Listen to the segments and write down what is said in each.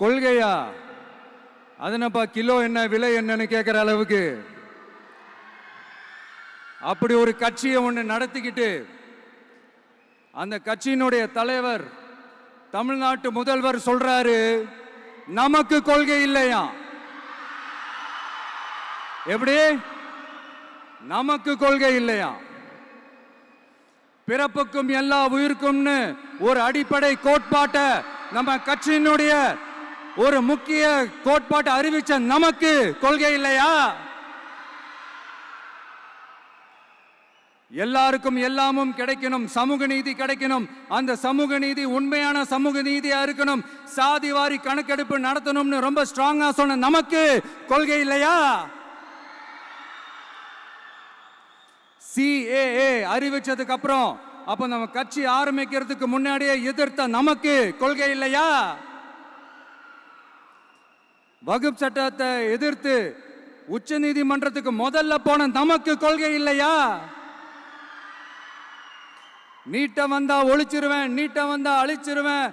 கொள்கையா? அதனப்பா kilo என்ன விலை என்னன்னு கேட்கிற அளவுக்கு அப்படி ஒரு கட்சியை ஒன்று நடத்திக்கிட்டு அந்த கட்சியினுடைய தலைவர் தமிழ்நாட்டு முதல்வர் சொல்றாரு, நமக்கு கொள்கை இல்லையா? எப்படி? நமக்கு கொள்கை இல்லையா? பிறப்புக்கும் எல்லா உயிருக்கும்னு ஒரு அடிப்படை கோட்பாட்டை நம்ம கட்சியினுடைய ஒரு முக்கிய கோட்பாட்டை அறிவிச்ச நமக்கு கொள்கை இல்லையா? எல்லாருக்கும் எல்லாமும் கிடைக்கணும், சமூக நீதி கிடைக்கணும், அந்த சமூக நீதி உண்மையான சமூக நீதியா இருக்கணும், சாதிவாரி கணக்கெடுப்பு நடத்தணும்னு ரொம்ப ஸ்ட்ராங்கா சொன்ன நமக்கு கொள்கை இல்லையா? CAA அறிவிச்சதுக்கு அப்புறம் அப்ப நம்ம கட்சி ஆரம்பிக்கிறதுக்கு முன்னாடியே எதிர்த்த நமக்கு கொள்கை இல்லையா? வகுப்பு சட்டத்தை எதிர்த்து உச்ச நீதிமன்றத்துக்கு முதல்ல போன நமக்கு கொள்கை இல்லையா? நீட்ட வந்தா ஒழிச்சிருவேன், நீட்ட வந்தா அழிச்சிருவேன்,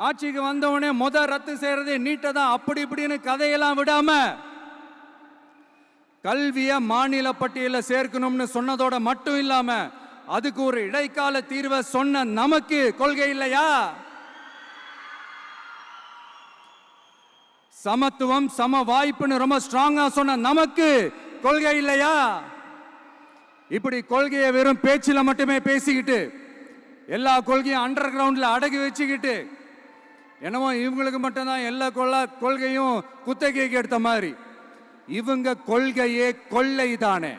ஆட்சிக்கு வந்தவனே ரத்து செய்யறது நீட்ட தான், அப்படி இப்படின்னு கதையெல்லாம் விடாம கல்விய மாநில பட்டியல சேர்க்கணும்னு சொன்னதோட மட்டும் இல்லாம அதுக்கு ஒரு இடைக்கால தீர்வை சொன்ன நமக்கு கொள்கை இல்லையா? சமத்துவம் சம வாய்ப்புன்னு ரொம்ப ஸ்ட்ராங்கா சொன்ன நமக்கு கொள்கை இல்லையா? இப்படி கொள்கையை வெறும் பேச்சில மட்டுமே பேசிக்கிட்டு எல்லா கொள்கையும் அண்டர் கிரவுண்ட்ல அடக்கி வச்சுக்கிட்டு என்னமோ இவங்களுக்கு மட்டும்தான் எல்லா கொள்கையும் குத்தகைக்கு எடுத்த மாதிரி இவங்க கொள்கையே கொள்ளை தானே.